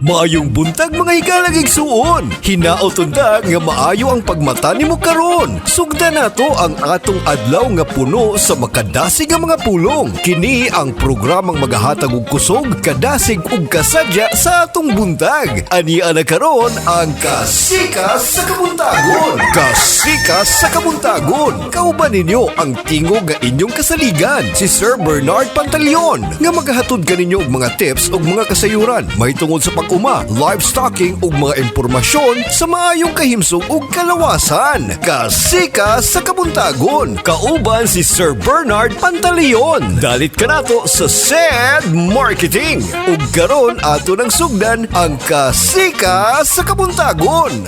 Maayong buntag mga hikalag igsuon. Hinaot unta nga maayo ang pagmata nimo karon. Sugda nato ang atong adlaw nga puno sa makadasig nga mga pulong. Kini ang programang magahatag og kusog, kadasig ug kasadya sa atong buntag. Ania na karon ang Kasikas sa Kabuntagon. Kasikas sa Kabuntagon. Kauban ninyo ang tingog nga inyong kasaligan, si Sir Bernard Pantaleon, nga magahatod kaninyo og mga tips ug mga kasayuran may tungod sa pag-uma, livestocking ug mga impormasyon sa maayong kahimsong ug kalawasan. Kasikas sa Kabuntagon. Kauban si Sir Bernard Pantaleon. Dalit ka nato sa SED Marketing. Ug karon ato nang sugdan ang Kasikas sa Kabuntagon.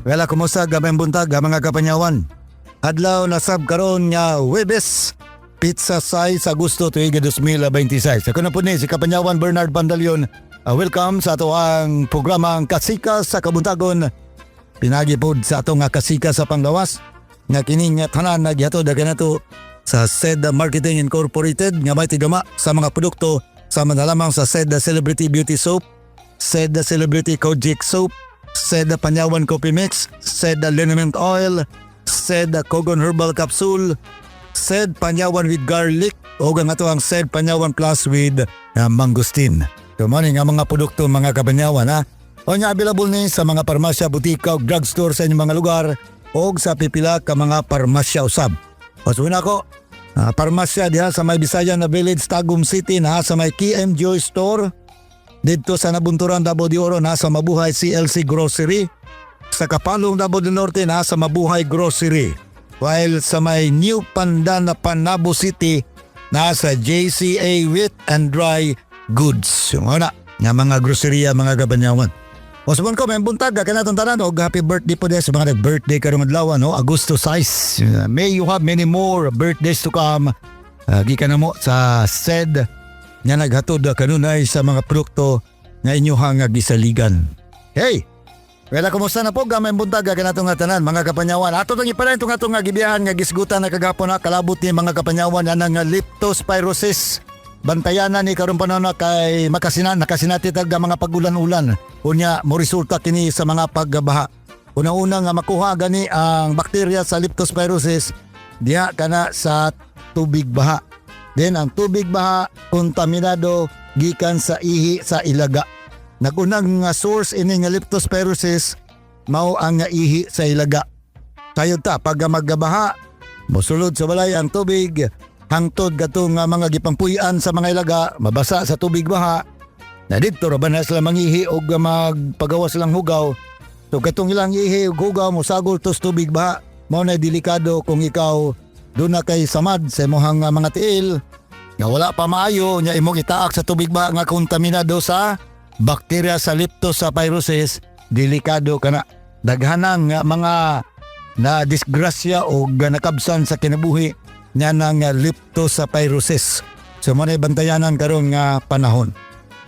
Wala kumusta gamayng buntag mga kapanyawan. Adlaw na sab karon nga Huwebes, pizza size Agosto tuig 2026. Ako na po ni si Kapanyawan Bernard Pantaleon. Welcome sa ato ang programang Kasikas sa Kabuntagon. Pinagi pod sa ato nga Kasikas sa Panglawas nga kining tanan nagyatod kanato sa SED Marketing Incorporated nga may tigama sa mga produkto sama na lamang sa SED Celebrity Beauty Soap, SED Celebrity Kojic Soap, SED Panyawan Coffee Mix, SED Liniment Oil, SED Kogon Herbal Capsule, SED Panyawan with Garlic, o nga ito ang SED Panyawan Plus with Mangustin. Kumani nga mga produkto mga kapanyawan ha. O nga available ni sa mga parmasya, butika o drugstore sa inyong mga lugar o sa pipila ka mga parmasya usab. O suna ko, parmasya diha sa may Bisayan na Village, Tagum City na sa may KM Joy Store. Dito sa Nabunturan, Davao de Oro, nasa Mabuhay CLC Grocery. Sa Kapalong, Davao del Norte, nasa Mabuhay Grocery. While sa may New Pandan na Panabo City, nasa JCA Wheat and Dry Goods. Yung una, nga mga groceria, mga kabanyawan. O sabon ko, may buntag, kanatong tanan, o happy birthday po din sa mga nag-birthday karong adlaw, no? Agosto 6. May you have many more birthdays to come. Gikan na mo sa SED nga naghatod kanunay sa mga produkto nga inyuhang gisaligan. Hey! Wala kumusta na po gamay buntag kanatong tanan mga kapanyawan. Ato tong ipalain tong atong gibiyahan nga gisgutan na kagapon na kalabot ni mga kapanyawan nga leptospirosis. Bantayanan ni karon panahon kay nakasinati tag mga pagulan-ulan. Unya mo resulta kini sa mga pagbaha. Una-una nga makuha gani ang bakterya sa leptospirosis diha kana sa tubig baha. Then ang tubig baha kontaminado gikan sa ihi sa ilaga. Nagunang nga source ini nga leptospirosis mao ang nga ihi sa ilaga. Kayod ta pag magbaha mosulod sa balay ang tubig hangtod katong nga mga gipampuy-an sa mga ilaga mabasa sa tubig baha. Na didto ra ba na sila mangihi og magpagawas lang hugaw. So katong ilang ihi ug hugaw mosagol tos tubig baha mao na delikado kung ikaw doon na kay samad sa imong mga tiil nga wala pa maayo nya imong itaak sa tubig ba nga kontaminado sa bakterya sa leptospirosis, delikado kana. Daghanang mga na disgrasya o nakabsan sa kinabuhi nya ng leptospirosis. So mo na bantayanan karon nga panahon.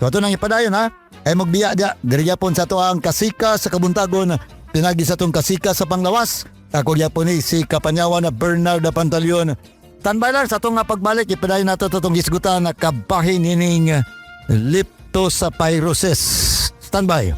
So ato nang ipadayon ha. Ay magbiya dia diri pon sa ato ang Kasikas sa Kabuntagon, pinagi sa tong Kasikas sa Panglawas. Ako gyapon ni si Kapanyawan na Bernard Pantaleon. Tanbay lang sa itong pagbalik, ipadayon nato itong gisgutan na kabahin ining leptospirosis. Standby.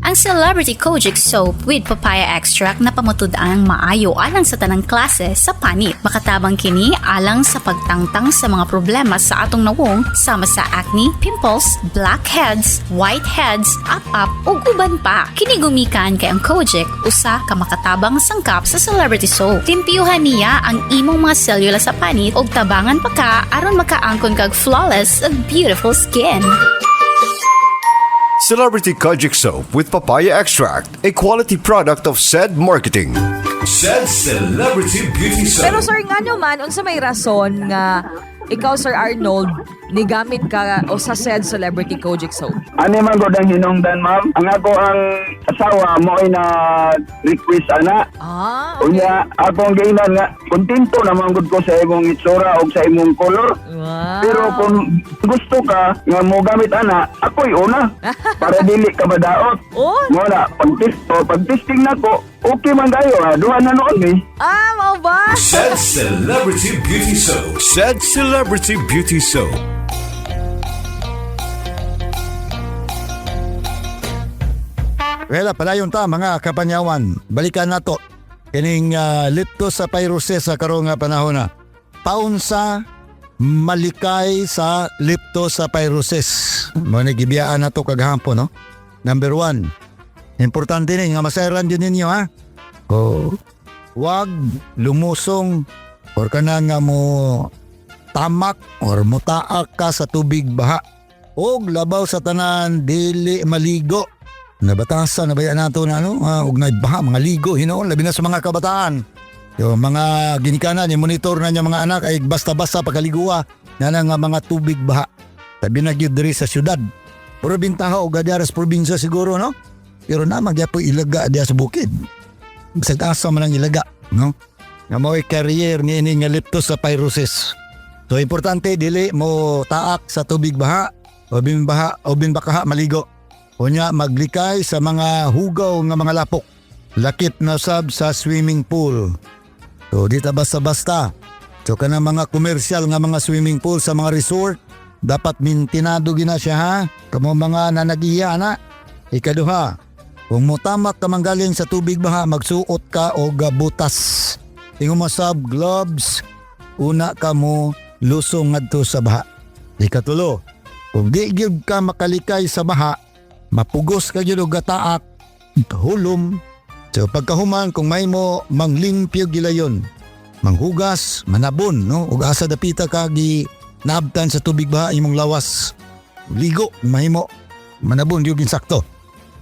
Ang Celebrity Kojic Soap with Papaya Extract na pamutud-ang maayo alang sa tanang klase sa panit. Makatabang kini alang sa pagtangtang sa mga problema sa atong nawong sama sa acne, pimples, blackheads, whiteheads, up-up ug uban pa. Kini gumikan kay ang Kojic usa ka makatabang sangkap sa Celebrity Soap. Timpiyuhan niya ang imong mga selula sa panit ug tabangan pa ka aron makaangkon kag flawless ug beautiful skin. Celebrity Kojic Soap with Papaya Extract, a quality product of SED Marketing. SED Celebrity Beauty Soap. Pero sir, nga naman, unsa may rason nga ikaw, Sir Arnold, nigamit ka o sa said Celebrity Kojic Soap? Ano man ko dang hinungdan, ma'am? Ang ako ang asawa mo ay na request ana. Ah, okay. Unya, akong gainan nga, kontento naman gud ko sa imong itsura o sa imong color. Wow. Pero kung gusto ka nga mo gamit ana, ako'y una para dili ka madaot. Oh, Muna, pag-testing na ko, okay man kayo. Duha na noon eh. mao ba? Sad Celebrity Beauty Soap. Sad Celebrity Beauty Soap. Well, palayon ta mga kapanyawan. Balikan nato kining leptospirosis sa karong nga panahon na. Paunsa malikay sa leptospirosis. Mo nagibiyaan nato kagahapon, no? Number 1. Importante ni nga masayran din ninyo, ha. Wag lumusong or kana nga mo tamak or mutaak ka sa tubig baha. Og labaw sa tanan dili maligo. Nabatasan na ba yan nato na ug naibaha mga ligo hinoon labi na sa mga kabataan. Yung mga ginikanan yung monitor na niya mga anak ay basta-basta pagkaliguwa na nga mga tubig baha. Tabi na gyud diri sa syudad. Puro bintaha o gadaras probinsya siguro, no? Pero na magyapo ilaga diya sa bukid. Bisag asa man ang ilaga, no? Nga mo'y career ni ini nga leptospirosis. So importante dili mo taak sa tubig baha o binbakaha maligo. Unya maglikay sa mga hugaw nga mga lapok. Lakip na sab sa swimming pool. So di ta basta-basta. So kanang mga komersyal nga mga swimming pool sa mga resort, dapat mintinado gina siya, ha. Kamo mga nanagiya na. Ikaduha, kung mutamak ka manggaling sa tubig baha, magsuot ka o gabutas. Ingon mo sab gloves, una ka mo lusong ngadto sa baha. Ikatulo, kung di gyud ka makalikay sa baha, mapugos ka gyud og gataak, hulom. So pagkahuman kung may mo manglimpyo gilayon, manghugas, manabon, no? Ug asa dapita ka gi naabtan sa tubig baha imong lawas. Ligo, mahimo manabon gyud sakto.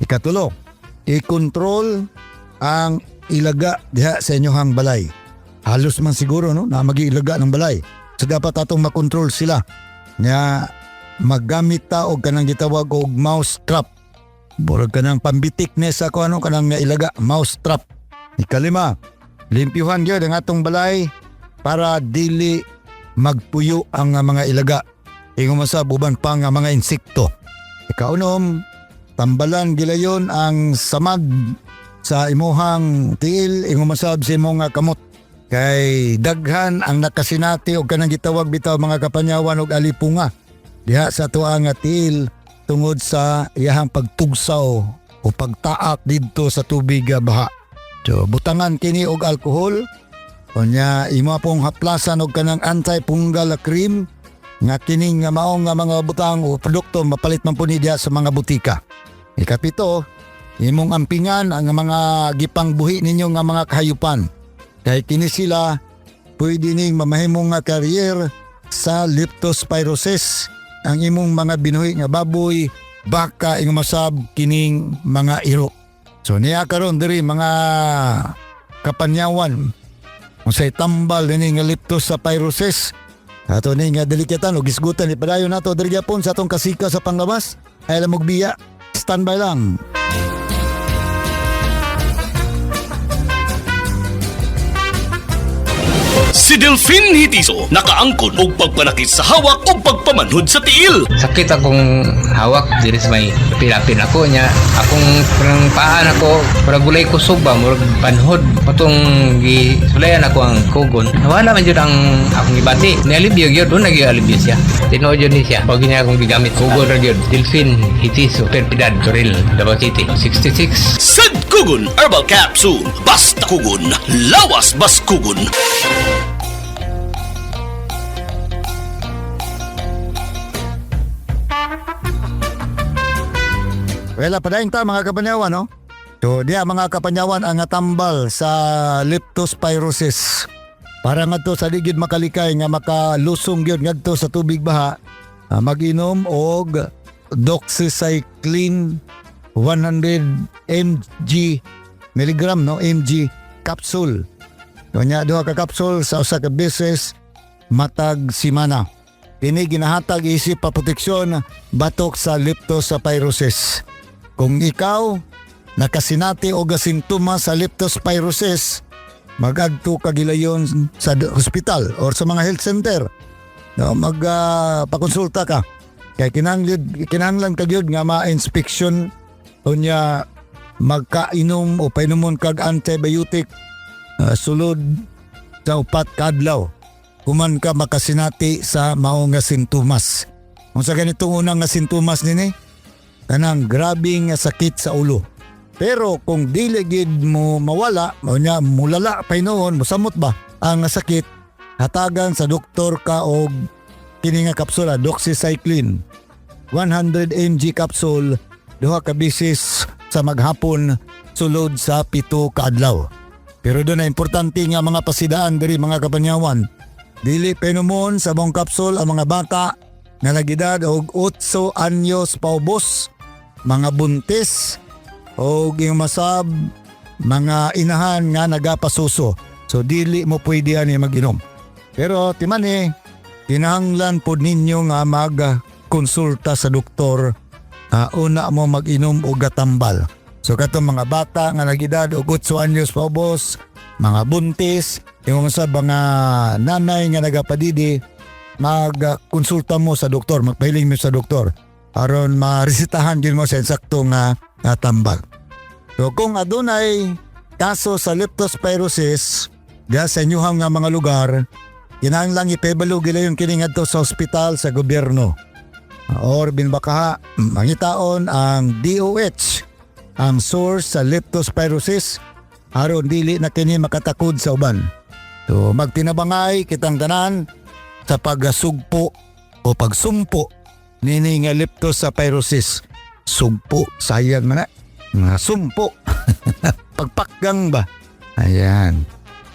Ikatulo, i-control ang ilaga diha sa inyohang balay. Halos man siguro, no, na mag-iilaga ng balay. So dapat atong makontrol sila. Nga maggamit ta og kanang gitawag og mouse trap. Burag kanang pambitik ni sa kanang ilaga, mouse trap. Ikalima, limpyuhan gyud ang atong balay para dili magpuyo ang mga ilaga. Ingon man sa buban pa nga mga insekto. Ikaunom, tambalan gilayon ang samad sa imuhang tiil, ingon man sab sa imong kamot. Kay daghan ang nakasinati og kanang gitawag bitaw mga kapanyawan og alipunga diha sa tuwa nga tiil tungod sa iyahang pagtugsaw o pagtaak didto sa tubig baha. So butangan kini og alcohol. Unya imo pong haplasan og kanang anti-fungal cream nga kini nga mao nga mga butang o produkto mapalit man po ni diha sa mga butika. Ikapito, imong ampingan ang mga gipangbuhi ninyo nga mga kahayupan. Kaya kini sila pwede ning mamahimong nga career sa leptospirosis. Ang imong mga binuhi nga baboy, baka, ingon masab kining mga iro. So niya karon diri mga kapanyawan kung say tambal ini nga leptospirosis. Ato ni nga delikatan o gisgutan ipadayon nato diri gyapon sa atong kasika sa panglabas. Ay lamog biya. Standby lang. Si Delphine Hitiso nakaangkon og pagpanakit sa hawak o pagpamanhod sa tiil. Sakit akong hawak diri sa may pilapin ako nya akong parang paan ako para gulay kusog ba murag panhod patong gisulayan ako ang kugon wala man jud ang akong gibati ni alibyo gyud do nagi-alibyo siya tinuod jud ni siya pag gini akong gigamit kugon ra gyud Delphine Hitiso Perpidad Toril Davao City 66 Sad Kugon Herbal Capsule. Basta kugon, lawas bas kugon. Wala padayon ta mga kapanyawan, no? So diya mga kapanyawan ang tambal sa leptospirosis. Para ngadto sa ligid makalikay nga makalusong gyud ngadto sa tubig baha, mag-inom og doxycycline 100 milligram, no, mg capsule. Nya duha ka capsule sa usa ka beses matag semana. Kini ginahatag isip pa proteksyon batok sa leptospirosis. Kung ikaw nakasinati o gasintuma sa leptospirosis, mag-agto ka gilayon sa hospital or sa mga health center no, pakonsulta ka. Kaya kinahanglan ka gyud nga ma-inspection unya magkainom o painomon kag antibiotic sulod sa 4 ka adlaw. Kuman ka makasinati sa mao nga sintomas. Kung sa ganitong unang nga sintomas nini, kanang grabing nga sakit sa ulo. Pero kung dili gid mo mawala, unya mulala painuon, mosamot ba ang sakit, hatagan sa doktor ka og kini nga kapsula doxycycline 100 mg capsule duha ka bisis sa maghapon sulod sa 7 ka adlaw. Pero doon na importante nga mga pasidaan diri mga kapanyawan. Dili painomon sa bong kapsul ang mga bata nga nagedad og 8 anyos paubos, mga buntis o yung masab mga inahan nga nagapasuso. So dili mo pwede ani mag-inom. Pero timani kinahanglan pod ninyo nga magkonsulta sa doktor una mo mag-inom og gatambal. So katong mga bata nga nagedad og 8 anyos paubos, mga buntis, yung sa mga nanay nga nagapadidi, magkonsulta mo sa doktor, magpahiling mo sa doktor aron maresetahan din mo sa insakto nga tambal. So kung adunay kaso sa leptospirosis diya sa inyuhang nga mga lugar, kinahanglan ipebalo gilayon kini ngadto sa ospital sa gobyerno. Or binbakaha mangitaon ang DOH ang source sa leptospirosis aron dili na kini makatakod sa uban. So magtinabangay kitang tanan sa pagsugpo o pagsumpo nini nga leptospirosis. Sumpo, sayang man na. Sumpo. Pagpakgang ba? Ayan.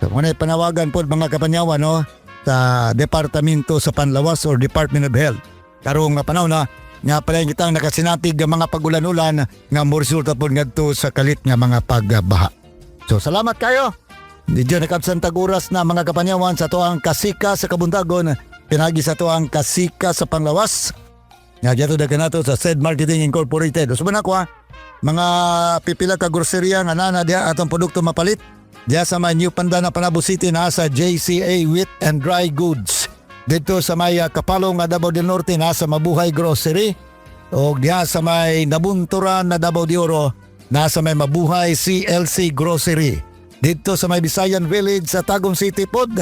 So kung panawagan po mga kapanyawan no, sa Departamento sa Panlawas or Department of Health. Karong nga panahon na nga pala kitang nakasinatig nga mga pagulan-ulan nga mo resulta po ngadto sa kalit nga mga pagbaha. So salamat kayo. Medyo nakabsantag oras na mga kapanyawan sa tuang kasika sa Kabuntagon, pinagi sa tuang kasika sa Panlawas. Nga dito dagan nato sa Said Marketing Incorporated. So ako mga pipila ka groceria nga nana diha atong produkto mapalit. Diya sa may New Pandan na Panabo City na sa JCA Wheat and Dry Goods. Dito sa may Kapalong na Davao del Norte na sa Mabuhay Grocery. O diya sa may Nabunturan na Davao de Oro na sa may Mabuhay CLC Grocery. Dito sa may Visayan Village sa Tagum City Pod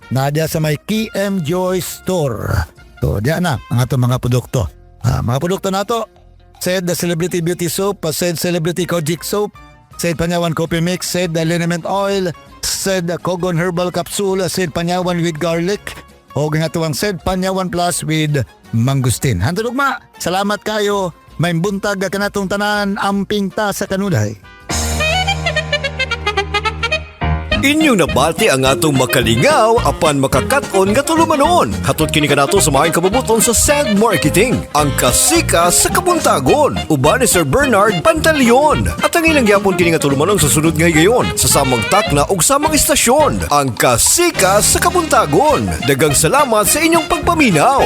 na diya sa may KM Joy Store. So diya na ang atong mga produkto. Mga produkto nato, Said the Celebrity Beauty Soap, Said Celebrity Kojic Soap, Said Panyawan Coffee Mix, Said Liniment Oil, Said Kogon Herbal Capsule, Said Panyawan with Garlic, o nga tuwang Said Panyawan Plus with Mangustin. Handulugma, salamat kayo, may buntag ka natong tanan, amping ta sa kanuday. Inyong nabati ang atong makalingaw apan makakaton nga tulumanon. Hatod kini kanato sa maayong kabubuton sa Said Marketing, ang kasika sa Kabuntagon. Uban ni Sir Bernard Pantaleon. At ang ilang gyapon kini nga tulumanon sa sunod nga higayon sa samang takna ug samang istasyon, ang kasika sa Kabuntagon. Dagang salamat sa inyong pagpaminaw.